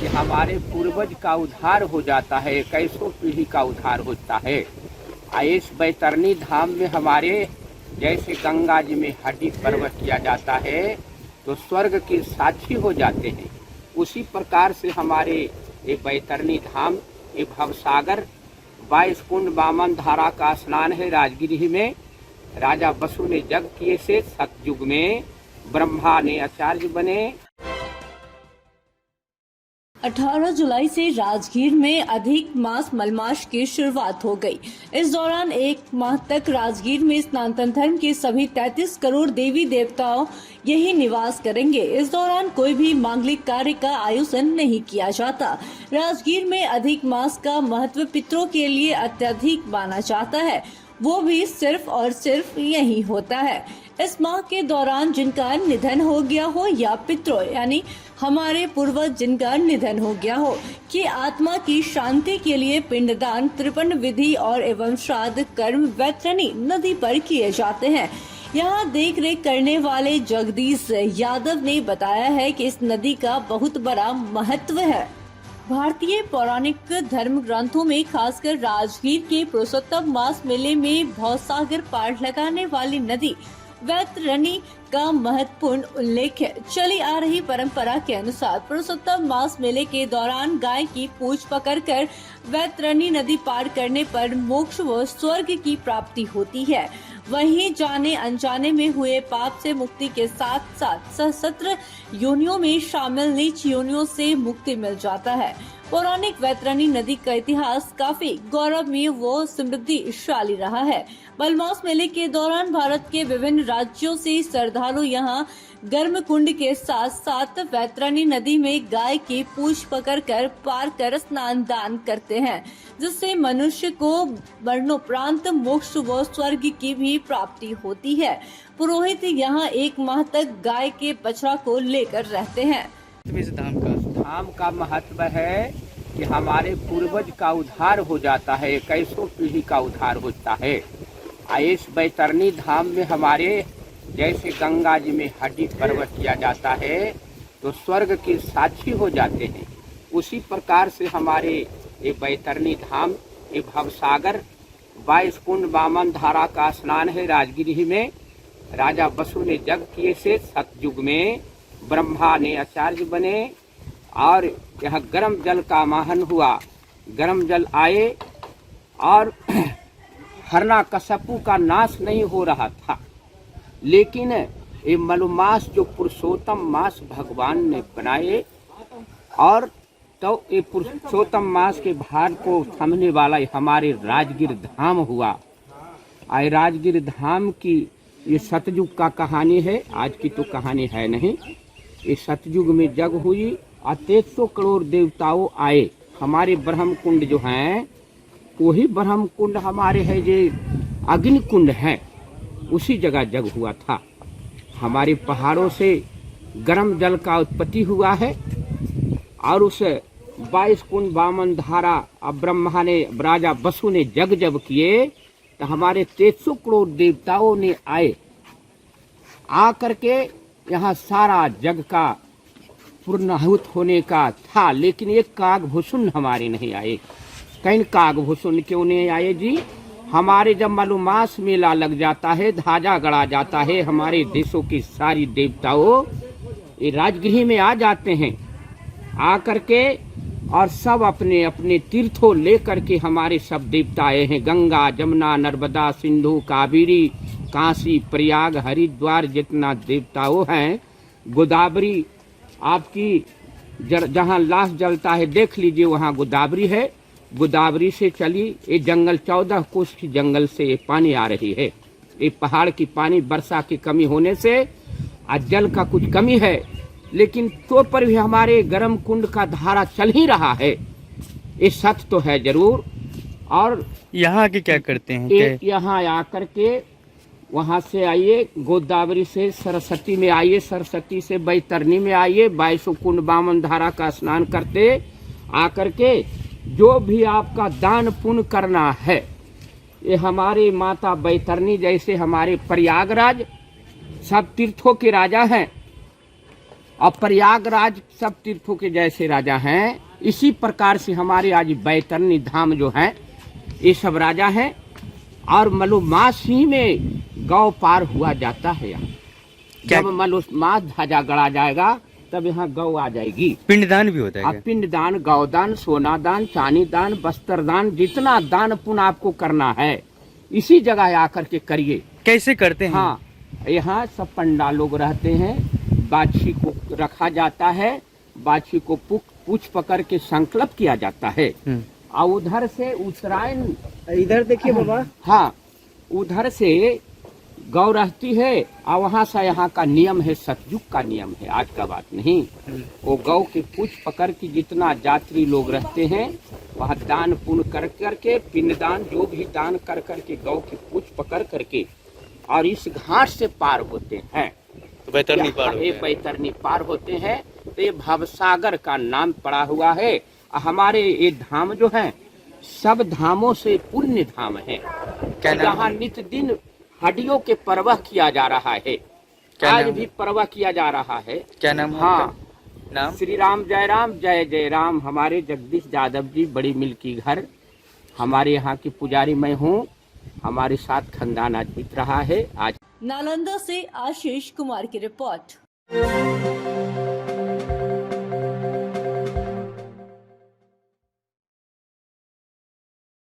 कि हमारे पूर्वज का उद्धार हो जाता है, कैसों पीढ़ी का उद्धार होता है। इस बैतरणी धाम में हमारे जैसे गंगा जी में हड्डी पर्वत किया जाता है तो स्वर्ग के साक्षी हो जाते हैं, उसी प्रकार से हमारे ये बैतरणी धाम ये भवसागर 22 कुंड वामन धारा का स्नान है। राजगिरी में राजा बसु ने जग किए से सतयुग में ब्रह्मा ने आचार्य बने। 18 जुलाई से राजगीर में अधिक मास मलमास की शुरुआत हो गई। इस दौरान एक माह तक राजगीर में सनातन धर्म के सभी 33 करोड़ देवी देवताओं यही निवास करेंगे। इस दौरान कोई भी मांगलिक कार्य का आयोजन नहीं किया जाता। राजगीर में अधिक मास का महत्व पितरों के लिए अत्यधिक माना जाता है, वो भी सिर्फ और सिर्फ यही होता है। इस माह के दौरान जिनका निधन हो गया हो या पितरों यानी हमारे पूर्वज जिनका निधन हो गया हो कि आत्मा की शांति के लिए पिंडदान, तर्पण विधि और एवं श्राद्ध कर्म बैतरणी नदी पर किए जाते हैं। यहाँ देख रेख करने वाले जगदीश यादव ने बताया है कि इस नदी का बहुत बड़ा महत्व है। भारतीय पौराणिक धर्म ग्रंथों में खासकर राजगीर के पुरुषोत्तम मास मेले में भवसागर पार लगाने वाली नदी बैतरणी का महत्वपूर्ण उल्लेख है। चली आ रही परंपरा के अनुसार पुरुषोत्तम मास मेले के दौरान गाय की पूंछ पकड़कर बैतरणी नदी पार करने पर मोक्ष व स्वर्ग की प्राप्ति होती है। वहीं जाने अनजाने में हुए पाप से मुक्ति के साथ साथ सहस्त्र योनियों में शामिल नीच योनियों से मुक्ति मिल जाता है। पौराणिक बैतरणी नदी का इतिहास काफी गौरवमय व समृद्धिशाली रहा है। मलमास मेले के दौरान भारत के विभिन्न राज्यों से श्रद्धालु यहाँ गर्म कुंड के साथ साथ बैतरणी नदी में गाय की पूंछ पकड़कर पार कर स्नान दान करते हैं, जिससे मनुष्य को मरणोपरांत मोक्ष व स्वर्ग की भी प्राप्ति होती है। पुरोहित यहाँ एक माह तक गाय के बछड़ा को लेकर रहते हैं। इस धाम का महत्व है कि हमारे पूर्वज का उद्धार हो जाता है, कैसों पीढ़ी का उद्धार होता है। इस बैतरणी धाम में हमारे जैसे गंगा जी में हड्डी पर्वत किया जाता है तो स्वर्ग के साक्षी हो जाते हैं, उसी प्रकार से हमारे ये बैतरणी धाम ये भवसागर 22 कुंड वामन धारा का स्नान है। राजगिरी में राजा बसु ने जग किए से सतयुग में ब्रह्मा ने आचार्य बने और यह गर्म जल का आवाहन हुआ। गर्म जल आए और हिरण्यकश्यपु का नाश नहीं हो रहा था, लेकिन ये मलमास जो पुरुषोत्तम मास भगवान ने बनाए और तो ये पुरुषोत्तम मास के भार को थमने वाला हमारे राजगीर धाम हुआ। आए राजगीर धाम की ये सतयुग का कहानी है, आज की तो कहानी है नहीं। ये सतयुग में जग हुई और 300 करोड़ देवताओं आए। हमारे ब्रह्म कुंड जो हैं वही ब्रह्म कुंड हमारे है जो अग्नि कुंड है, उसी जगह जग हुआ था। हमारे पहाड़ों से गर्म जल का उत्पत्ति हुआ है और उस 22 कुंड वामन धारा अब ब्रह्मा ने राजा बसु ने जग जब किए तो हमारे 300 करोड़ देवताओं ने आए आकर के यहाँ सारा जग का पूर्णाहुत होने का था, लेकिन एक कागभूषण हमारे नहीं आए। कहीं कागभूषण क्यों नहीं आए जी? हमारे जब मलमास मेला लग जाता है, ध्वजा गड़ा जाता है, हमारे देशों की सारी देवताओं ये राजगृह में आ जाते हैं, आकर के और सब अपने अपने तीर्थों लेकर के हमारे सब देवता आए हैं। गंगा, जमुना, नर्मदा, सिंधु, कावेरी, काशी, प्रयाग, हरिद्वार जितना देवताओं हैं, गोदावरी आपकी जहाँ लाश जलता है देख लीजिए, वहाँ गोदावरी है। गोदावरी से चली ये जंगल 14 कोस की जंगल से ये पानी आ रही है। ये पहाड़ की पानी वर्षा की कमी होने से आज जल का कुछ कमी है, लेकिन तो पर भी हमारे गर्म कुंड का धारा चल ही रहा है। ये सच तो है जरूर। और यहाँ के क्या करते हैं? यहाँ आकर के वहाँ से आइए, गोदावरी से सरस्वती में आइए, सरस्वती से बैतरणी में आइए, 22 कुंड वामन धारा का स्नान करते आकर के जो भी आपका दान पुण्य करना है, ये हमारे माता बैतरणी जैसे हमारे प्रयागराज सब तीर्थों के राजा हैं और प्रयागराज सब तीर्थों के जैसे राजा हैं, इसी प्रकार से हमारे आज बैतरणी धाम जो है ये सब राजा हैं। और मलमास ही में गौ पार हुआ जाता है। यहाँ जब मलमास ध्वजा गड़ा जाएगा तब यहाँ गौ आ जाएगी। पिंडदान भी होता है क्या? पिंडदान, गौदान, सोना दान, चांदी दान, वस्त्र दान, जितना दान पुण्य आपको करना है इसी जगह आकर के करिए। कैसे करते हैं? हाँ, यहाँ सब पंडाल लोग रहते हैं, बाछी को रखा जाता है, बाछी को पूछ पकड़ के संकल्प किया जाता है। और उधर से उत्तरायण, इधर देखिए बाबा। हाँ, उधर से गौ रहती है और वहाँ से यहाँ का नियम है, सतयुग का नियम है, आज का बात नहीं। वो गौ के पूछ पकड़ के जितना यात्री लोग रहते हैं वहाँ दान पुण्य कर करके, पिंडदान जो भी दान कर करके गौ की पूछ पकड़ करके और इस घाट से पार होते हैं। बैतरणी पार ये बैतरणी पार होते हैं। तो ये भवसागर का नाम पड़ा हुआ है। हमारे ये धाम जो है सब धामों से पुण्य धाम है। यहाँ नित्य दिन हड्डियों के परवाह किया जा रहा है। आज भी परवाह किया जा रहा है। क्या नाम? हाँ, नाम श्री राम जय जय राम। हमारे जगदीश यादव जी, बड़ी मिल्की घर, हमारे यहाँ की पुजारी मैं हूँ। हमारे साथ खानदान आज बीत रहा है। आज नालंदा से आशीष कुमार की रिपोर्ट।